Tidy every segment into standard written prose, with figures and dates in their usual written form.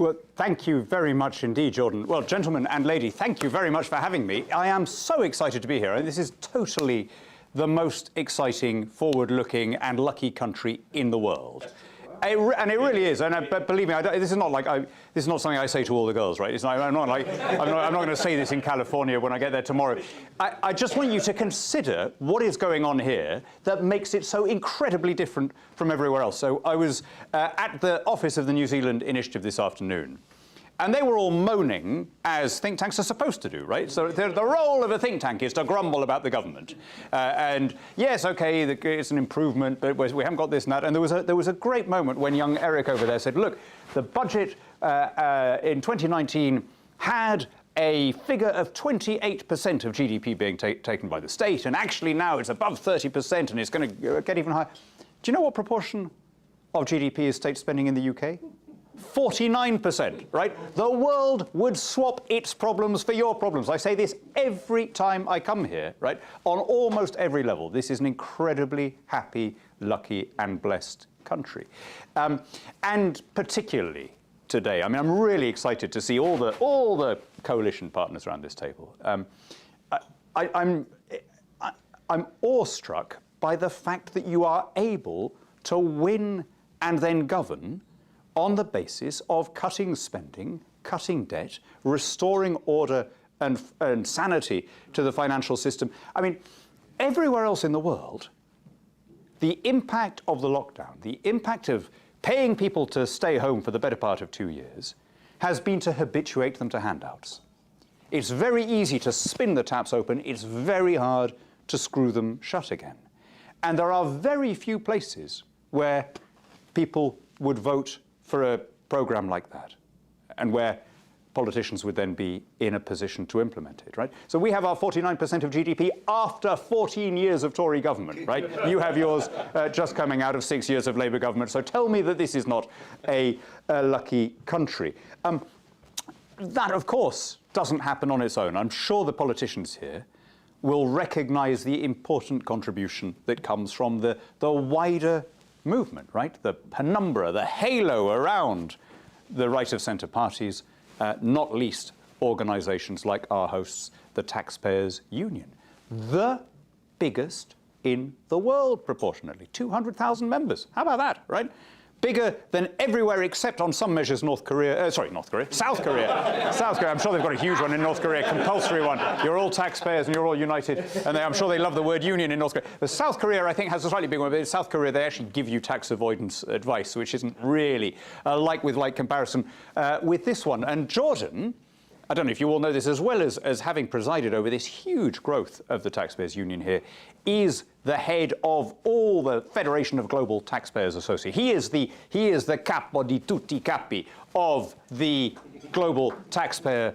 Well, thank you very much indeed, Jordan. Well, gentlemen and lady, thank you very much for having me. I am so excited to be here. This is totally the most exciting, forward-looking and lucky country in the world. And it really is. But believe me, this is not something I say to all the girls, right? I'm not going to say this in California when I get there tomorrow. I just want you to consider what is going on here that makes it so incredibly different from everywhere else. So I was at the office of the New Zealand Initiative this afternoon, and they were all moaning, as think tanks are supposed to do, right? So the role of a think tank is to grumble about the government. And yes, OK, it's an improvement, but we haven't got this and that. And there was a great moment when young Eric over there said, look, the budget in 2019 had a figure of 28% of GDP being taken by the state, and actually now it's above 30%, and it's going to get even higher. Do you know what proportion of GDP is state spending in the UK? 49%, right? The world would swap its problems for your problems. I say this every time I come here, right? On almost every level. This is an incredibly happy, lucky, and blessed country. And particularly today, I mean, I'm really excited to see all the coalition partners around this table. I'm awestruck by the fact that you are able to win and then govern on the basis of cutting spending, cutting debt, restoring order and sanity to the financial system. I mean, everywhere else in the world, the impact of the lockdown, the impact of paying people to stay home for the better part of 2 years, has been to habituate them to handouts. It's very easy to spin the taps open. It's very hard to screw them shut again. And there are very few places where people would vote for a program like that, and where politicians would then be in a position to implement it, right? So we have our 49% of GDP after 14 years of Tory government, right? You have yours just coming out of 6 years of Labour government. So tell me that this is not a lucky country. That, of course, doesn't happen on its own. I'm sure the politicians here will recognise the important contribution that comes from the wider movement, right? The penumbra, the halo around the right-of-centre parties, not least organisations like our hosts, the Taxpayers Union. The biggest in the world, proportionately. 200,000 members. How about that, right? Bigger than everywhere except on some measures South Korea. South Korea. South Korea. I'm sure they've got a huge one in North Korea, compulsory one. You're all taxpayers and you're all united. And I'm sure they love the word union in North Korea. But South Korea, I think, has a slightly big one. But in South Korea, they actually give you tax avoidance advice, which isn't really a like-with-like comparison with this one. And Jordan, I don't know if you all know this, as well as having presided over this huge growth of the Taxpayers Union here, is the head of all the Federation of Global Taxpayers Associations. He is the capo di tutti capi of the global taxpayer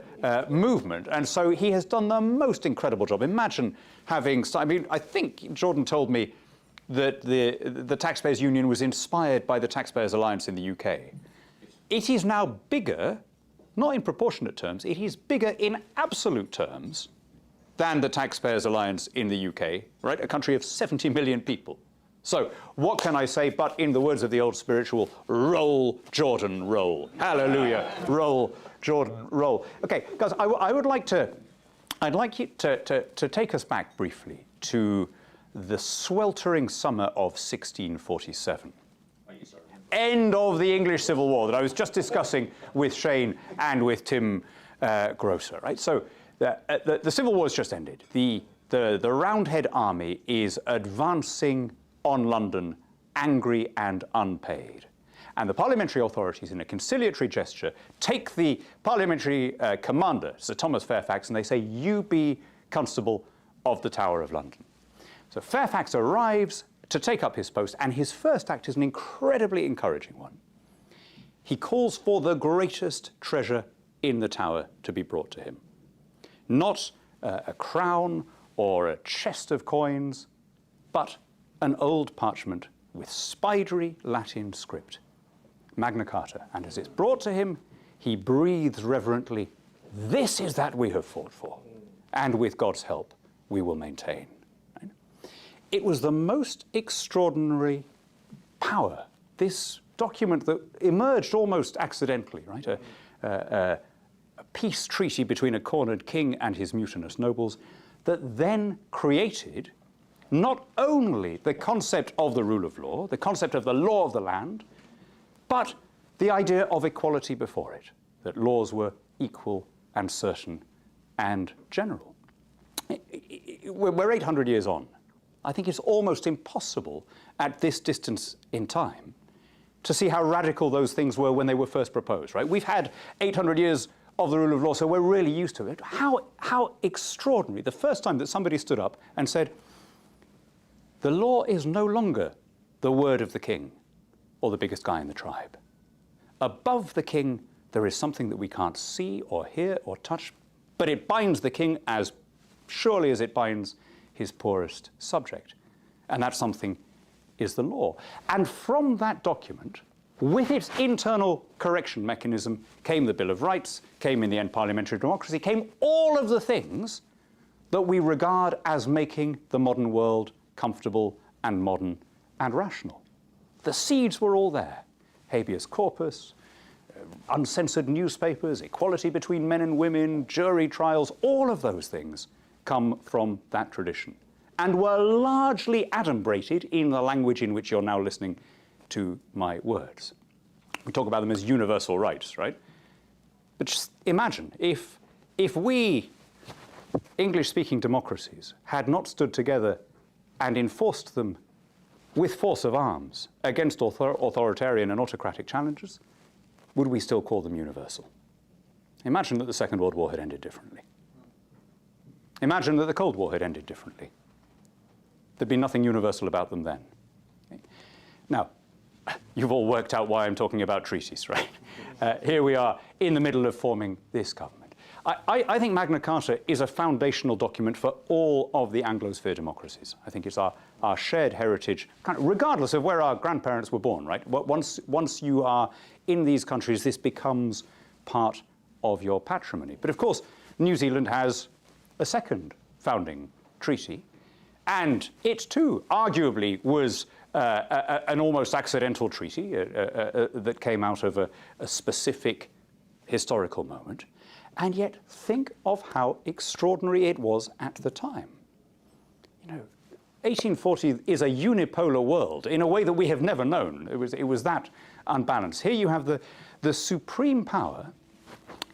movement. And so he has done the most incredible job. Imagine having, I mean, I think Jordan told me that the Taxpayers Union was inspired by the Taxpayers Alliance in the UK. It is now bigger, not in proportionate terms, it is bigger in absolute terms than the Taxpayers Alliance in the UK, right? A country of 70 million people. So what can I say but, in the words of the old spiritual, roll, Jordan, roll. Hallelujah. Roll, Jordan, roll. OK, guys, I'd like you to take us back briefly to the sweltering summer of 1647. End of the English Civil War that I was just discussing with Shane and with Tim Grosser, right? So the Civil War has just ended. The Roundhead army is advancing on London, angry and unpaid. And the parliamentary authorities, in a conciliatory gesture, take the parliamentary commander, Sir Thomas Fairfax, and they say, you be Constable of the Tower of London. So Fairfax arrives to take up his post, and his first act is an incredibly encouraging one. He calls for the greatest treasure in the Tower to be brought to him. Not a crown or a chest of coins, but an old parchment with spidery Latin script, Magna Carta. And as it's brought to him, he breathes reverently, "This is that we have fought for, and with God's help, we will maintain." Right? It was the most extraordinary power, this document that emerged almost accidentally, right? A peace treaty between a cornered king and his mutinous nobles that then created not only the concept of the rule of law, the concept of the law of the land, but the idea of equality before it, that laws were equal and certain and general. We're 800 years on. I think it's almost impossible at this distance in time to see how radical those things were when they were first proposed, right? We've had 800 years of the rule of law, so we're really used to it. How extraordinary, the first time that somebody stood up and said, the law is no longer the word of the king or the biggest guy in the tribe. Above the king, there is something that we can't see or hear or touch, but it binds the king as surely as it binds his poorest subject. And that something is the law. And from that document, with its internal correction mechanism, came the Bill of Rights, came in the end parliamentary democracy, came all of the things that we regard as making the modern world comfortable and modern and rational. The seeds were all there. Habeas corpus, uncensored newspapers, equality between men and women, jury trials, all of those things come from that tradition and were largely adumbrated in the language in which you're now listening to my words. We talk about them as universal rights, right? But just imagine if we, English-speaking democracies, had not stood together and enforced them with force of arms against authoritarian and autocratic challenges, would we still call them universal? Imagine that the Second World War had ended differently. Imagine that the Cold War had ended differently. There'd be nothing universal about them then. Now, you've all worked out why I'm talking about treaties, right? Here we are in the middle of forming this government. I think Magna Carta is a foundational document for all of the Anglosphere democracies. I think it's our shared heritage, kind of regardless of where our grandparents were born, right? Once you are in these countries, this becomes part of your patrimony. But of course, New Zealand has a second founding treaty, and it too arguably was an almost accidental treaty that came out of a specific historical moment. And yet think of how extraordinary it was at the time. You know, 1840 is a unipolar world in a way that we have never known. It was that unbalanced. Here you have the supreme power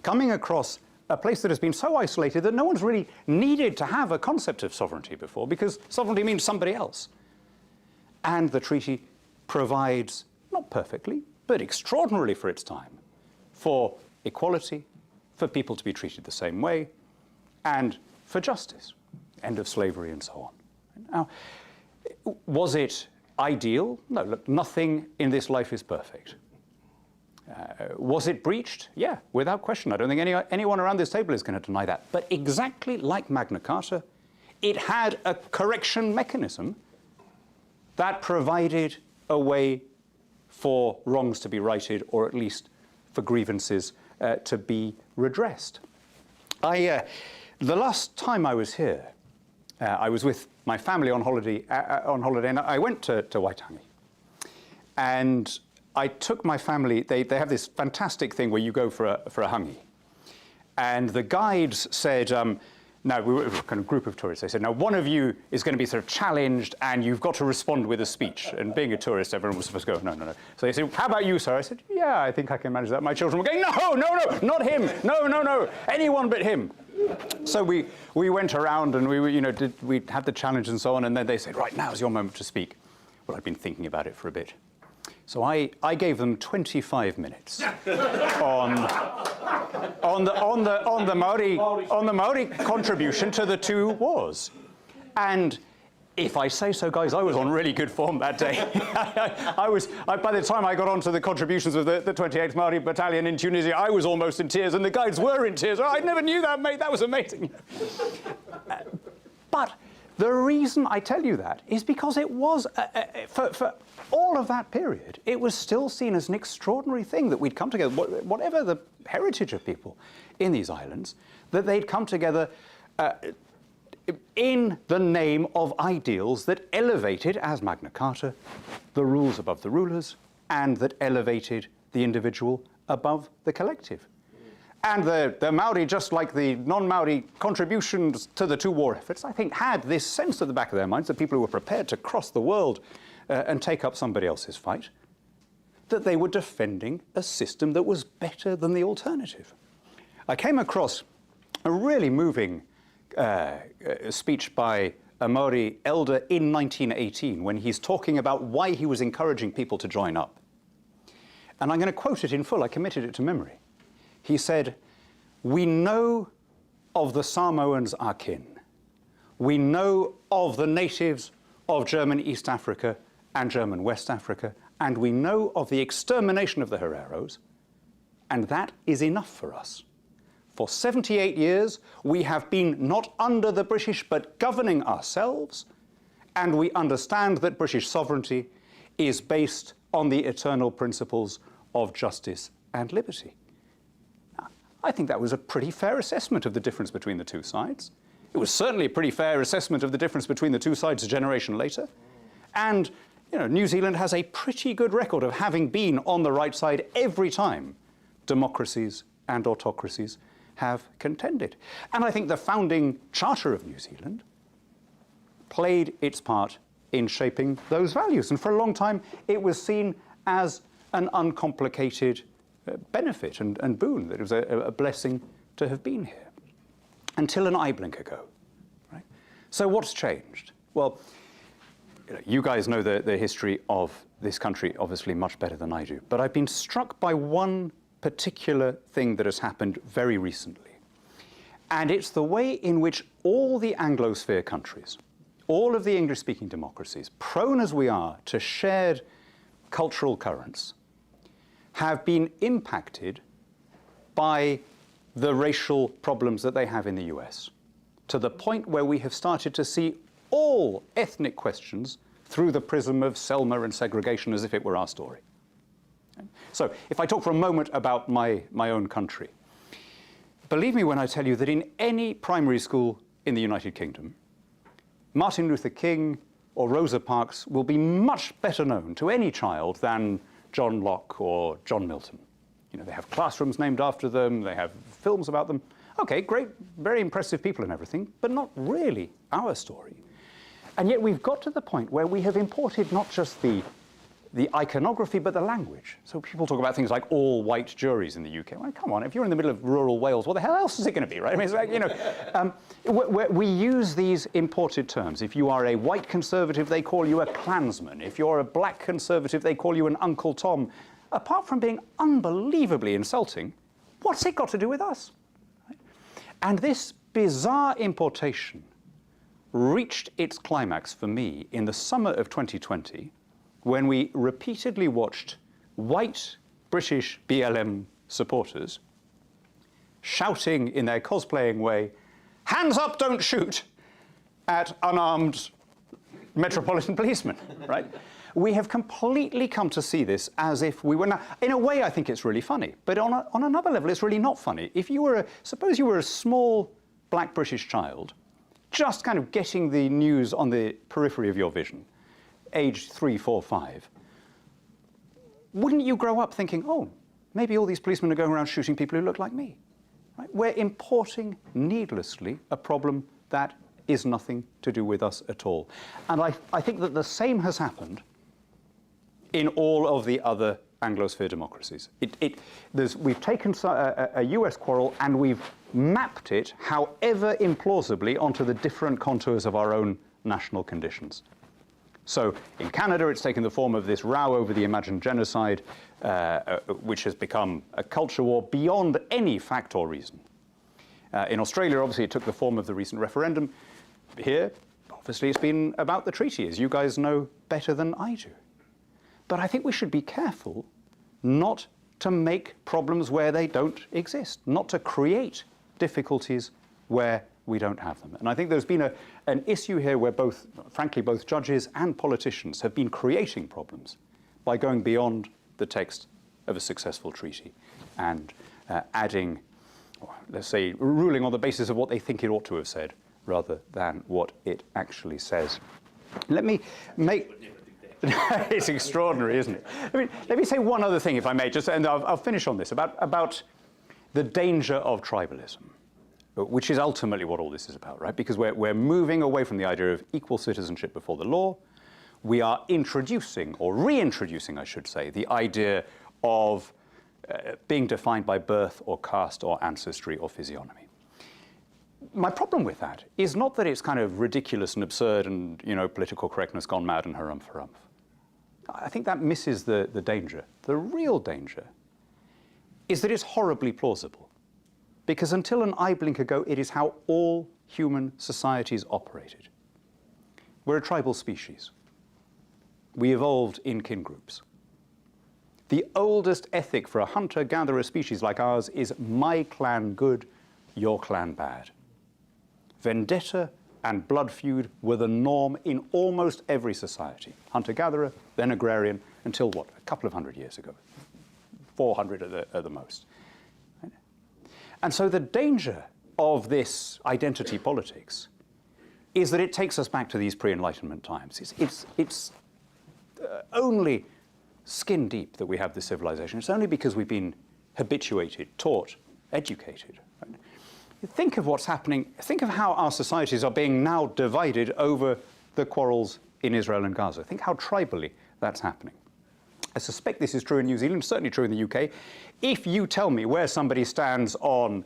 coming across a place that has been so isolated that no one's really needed to have a concept of sovereignty before, because sovereignty means somebody else. And the treaty provides, not perfectly, but extraordinarily for its time, for equality, for people to be treated the same way, and for justice, end of slavery and so on. Now, was it ideal? No, look, nothing in this life is perfect. Was it breached? Yeah, without question. I don't think anyone around this table is going to deny that. But exactly like Magna Carta, it had a correction mechanism that provided a way for wrongs to be righted, or at least for grievances to be redressed. The last time I was here, I was with my family on holiday, and I went to Waitangi. And I took my family, they have this fantastic thing where you go for a hangi. And the guides said, now, we were a kind of group of tourists. They said, now, one of you is going to be sort of challenged, and you've got to respond with a speech. And being a tourist, everyone was supposed to go, no, no, no. So they said, how about you, sir? I said, yeah, I think I can manage that. My children were going, no, no, no, not him. No, no, no, anyone but him. So we went around, and we had the challenge and so on. And then they said, right, now's your moment to speak. Well, I'd been thinking about it for a bit. So I gave them 25 minutes on the Maori contribution to the two wars. And if I say so, guys, I was on really good form that day. By the time I got onto the contributions of the 28th Maori Battalion in Tunisia, I was almost in tears, and the guides were in tears. Oh, I never knew that, mate. That was amazing. But the reason I tell you that is because it was, for all of that period, it was still seen as an extraordinary thing that we'd come together, whatever the heritage of people in these islands, that they'd come together in the name of ideals that elevated, as Magna Carta, the rules above the rulers and that elevated the individual above the collective. And the Maori, just like the non-Maori contributions to the two war efforts, I think had this sense at the back of their minds that people who were prepared to cross the world and take up somebody else's fight, that they were defending a system that was better than the alternative. I came across a really moving speech by a Maori elder in 1918 when he's talking about why he was encouraging people to join up. And I'm going to quote it in full. I committed it to memory. He said, "We know of the Samoans our kin. We know of the natives of German East Africa and German West Africa, and we know of the extermination of the Hereros, and that is enough for us. For 78 years, we have been not under the British, but governing ourselves, and we understand that British sovereignty is based on the eternal principles of justice and liberty." I think that was a pretty fair assessment of the difference between the two sides. It was certainly a pretty fair assessment of the difference between the two sides a generation later. And New Zealand has a pretty good record of having been on the right side every time democracies and autocracies have contended. And I think the founding charter of New Zealand played its part in shaping those values. And for a long time, it was seen as an uncomplicated benefit and boon, that it was a blessing to have been here, until an eye blink ago. Right? So what's changed? Well, you guys know the history of this country obviously much better than I do, but I've been struck by one particular thing that has happened very recently. And it's the way in which all the Anglosphere countries, all of the English-speaking democracies, prone as we are to shared cultural currents, have been impacted by the racial problems that they have in the US, to the point where we have started to see all ethnic questions through the prism of Selma and segregation as if it were our story. So if I talk for a moment about my own country, believe me when I tell you that in any primary school in the United Kingdom, Martin Luther King or Rosa Parks will be much better known to any child than John Locke or John Milton. They have classrooms named after them, they have films about them. Okay, great, very impressive people and everything, but not really our story. And yet we've got to the point where we have imported not just the iconography, but the language. So people talk about things like all white juries in the UK. Well, come on, if you're in the middle of rural Wales, what the hell else is it going to be, right? I mean, it's like, we use these imported terms. If you are a white conservative, they call you a Klansman. If you're a black conservative, they call you an Uncle Tom. Apart from being unbelievably insulting, what's it got to do with us? Right? And this bizarre importation reached its climax for me in the summer of 2020, when we repeatedly watched white British BLM supporters shouting in their cosplaying way, "Hands up, don't shoot," at unarmed metropolitan policemen, right? We have completely come to see this as if we were now, in a way I think it's really funny, but on another level it's really not funny. If you were suppose you were a small black British child, just kind of getting the news on the periphery of your vision, aged 3, 4, 5, wouldn't you grow up thinking, oh, maybe all these policemen are going around shooting people who look like me? Right? We're importing needlessly a problem that is nothing to do with us at all. And I think that the same has happened in all of the other Anglosphere democracies. We've taken a US quarrel and we've mapped it, however implausibly, onto the different contours of our own national conditions. So in Canada, it's taken the form of this row over the imagined genocide, which has become a culture war beyond any fact or reason. In Australia, obviously, it took the form of the recent referendum. Here, obviously, it's been about the treaty, as you guys know better than I do. But I think we should be careful not to make problems where they don't exist, not to create difficulties where we don't have them. And I think there's been an issue here where frankly, both judges and politicians have been creating problems by going beyond the text of a successful treaty and adding, let's say, ruling on the basis of what they think it ought to have said rather than what it actually says. Let me make... It's extraordinary, isn't it? I mean, let me say one other thing, if I may, just, and I'll finish on this, about the danger of tribalism, which is ultimately what all this is about, right? Because we're moving away from the idea of equal citizenship before the law. We are introducing, or reintroducing, I should say, the idea of being defined by birth or caste or ancestry or physiognomy. My problem with that is not that it's kind of ridiculous and absurd and, you know, political correctness gone mad and harumph. I think that misses the danger. The real danger is that it's horribly plausible. Because until an eye blink ago, it is how all human societies operated. We're a tribal species. We evolved in kin groups. The oldest ethic for a hunter-gatherer species like ours is my clan good, your clan bad. Vendetta and blood feud were the norm in almost every society. Hunter-gatherer, then agrarian, until what? A couple of hundred years ago. 400 at the most. And so the danger of this identity politics is that it takes us back to these pre-Enlightenment times. It's only skin deep that we have this civilization. It's only because we've been habituated, taught, educated. Right? Think of what's happening. Think of how our societies are being now divided over the quarrels in Israel and Gaza. Think how tribally that's happening. I suspect this is true in New Zealand, certainly true in the UK. If you tell me where somebody stands on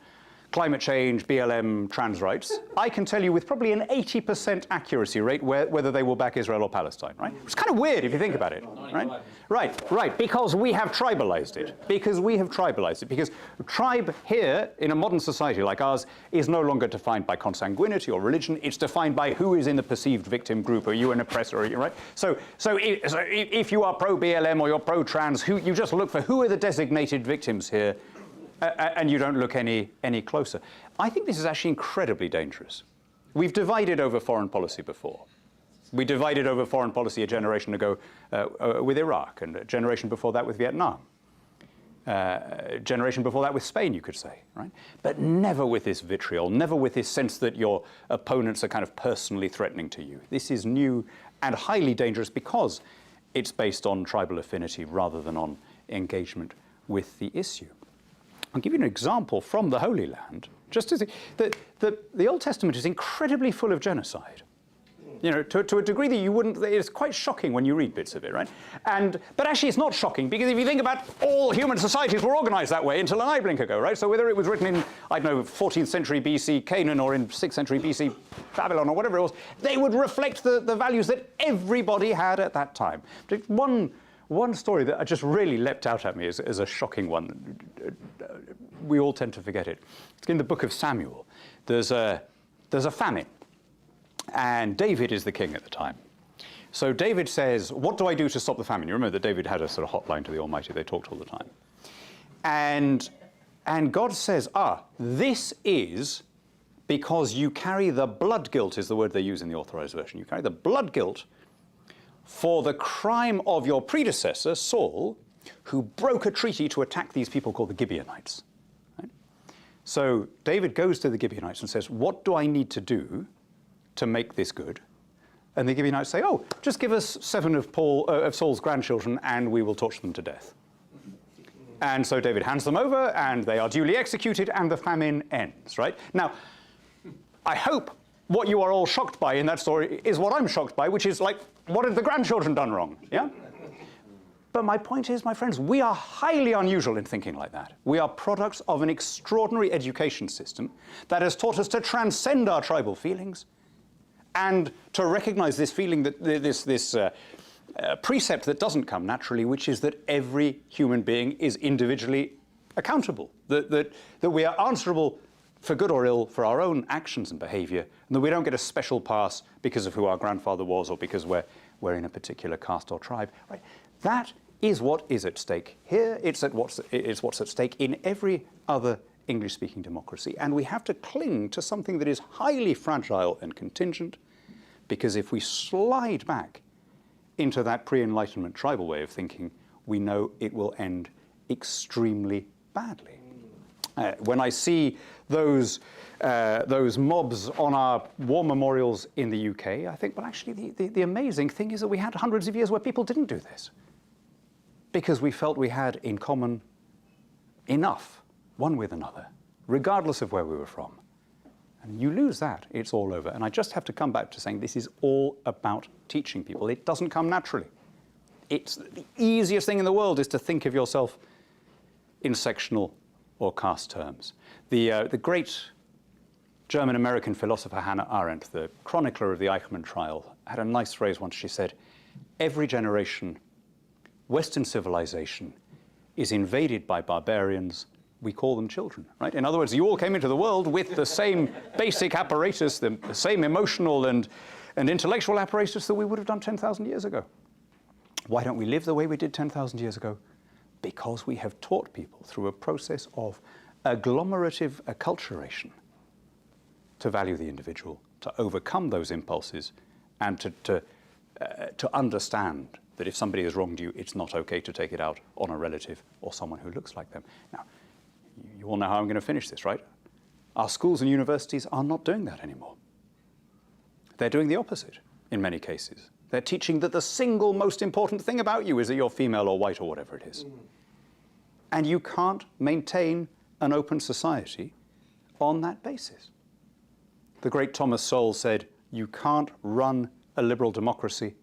climate change, BLM, trans rights, I can tell you with probably an 80% accuracy rate whether they will back Israel or Palestine, right? It's kind of weird if you think about it, right? Right, because we have tribalized it. Because tribe here, in a modern society like ours, is no longer defined by consanguinity or religion. It's defined by who is in the perceived victim group. Are you an oppressor? Are you, right? So if you are pro-BLM or you're pro-trans, you just look for who are the designated victims here, and you don't look any closer. I think this is actually incredibly dangerous. We've divided over foreign policy before. We divided over foreign policy a generation ago with Iraq, and a generation before that with Vietnam. A generation before that with Spain, you could say, right? But never with this vitriol, never with this sense that your opponents are kind of personally threatening to you. This is new and highly dangerous because it's based on tribal affinity rather than on engagement with the issue. I'll give you an example from the Holy Land, just to see that the Old Testament is incredibly full of genocide. You know, to a degree that you wouldn't, it's quite shocking when you read bits of it, right? But actually it's not shocking, because if you think about all human societies were organized that way until an eye blink ago, right? So whether it was written in, I don't know, 14th century BC Canaan or in 6th century BC Babylon or whatever it was, they would reflect the values that everybody had at that time. But one story that just really leapt out at me as a shocking one. We all tend to forget it. It's in the book of Samuel. There's a famine, and David is the king at the time. So David says, what do I do to stop the famine? You remember that David had a sort of hotline to the Almighty. They talked all the time. And God says, this is because you carry the blood guilt, is the word they use in the Authorized Version. You carry the blood guilt for the crime of your predecessor, Saul, who broke a treaty to attack these people called the Gibeonites. Right? So David goes to the Gibeonites and says, what do I need to do to make this good? And the Gibeonites say, just give us 7 of Saul's grandchildren and we will torture them to death. And so David hands them over and they are duly executed and the famine ends, right? Now, I hope what you are all shocked by in that story is what I'm shocked by, which is like, what have the grandchildren done wrong? Yeah? But my point is, my friends, we are highly unusual in thinking like that. We are products of an extraordinary education system that has taught us to transcend our tribal feelings and to recognize this feeling, that this precept that doesn't come naturally, which is that every human being is individually accountable, that we are answerable for good or ill for our own actions and behavior, and that we don't get a special pass because of who our grandfather was or because we're in a particular caste or tribe. Right? That is what is at stake here. It's what's at stake in every other English-speaking democracy. And we have to cling to something that is highly fragile and contingent, because if we slide back into that pre-Enlightenment tribal way of thinking, we know it will end extremely badly. When I see those mobs on our war memorials in the UK, I think, well, actually, the amazing thing is that we had hundreds of years where people didn't do this because we felt we had in common enough, one with another, regardless of where we were from. And you lose that, it's all over. And I just have to come back to saying this is all about teaching people. It doesn't come naturally. It's the easiest thing in the world is to think of yourself in sectional or caste terms. The great German-American philosopher Hannah Arendt, the chronicler of the Eichmann trial, had a nice phrase once. She said, every generation, Western civilization is invaded by barbarians. We call them children, right? In other words, you all came into the world with the same basic apparatus, the same emotional and intellectual apparatus that we would have done 10,000 years ago. Why don't we live the way we did 10,000 years ago? Because we have taught people through a process of agglomerative acculturation to value the individual, to overcome those impulses, and to understand that if somebody has wronged you, it's not okay to take it out on a relative or someone who looks like them. Now, you all know how I'm going to finish this, right? Our schools and universities are not doing that anymore. They're doing the opposite in many cases. They're teaching that the single most important thing about you is that you're female or white or whatever it is. And you can't maintain an open society on that basis. The great Thomas Sowell said, you can't run a liberal democracy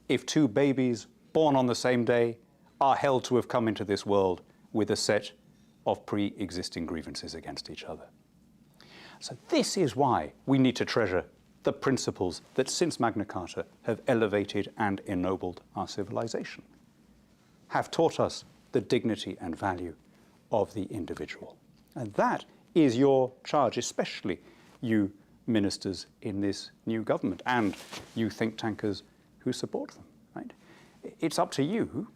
if two babies born on the same day are held to have come into this world with a set of pre-existing grievances against each other. So this is why we need to treasure the principles that since Magna Carta have elevated and ennobled our civilization, have taught us the dignity and value of the individual. And that is your charge, especially you ministers in this new government and you think tankers who support them, right? It's up to you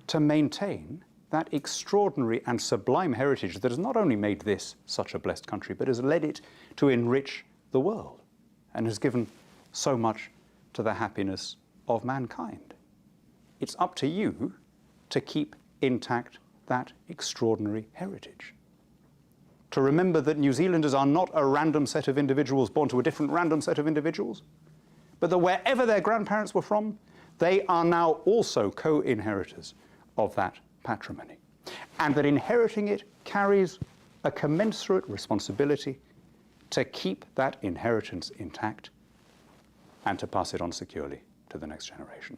to maintain that extraordinary and sublime heritage that has not only made this such a blessed country, but has led it to enrich the world and has given so much to the happiness of mankind. It's up to you to keep intact that extraordinary heritage. To remember that New Zealanders are not a random set of individuals born to a different random set of individuals, but that wherever their grandparents were from, they are now also co-inheritors of that patrimony. And that inheriting it carries a commensurate responsibility to keep that inheritance intact and to pass it on securely to the next generation.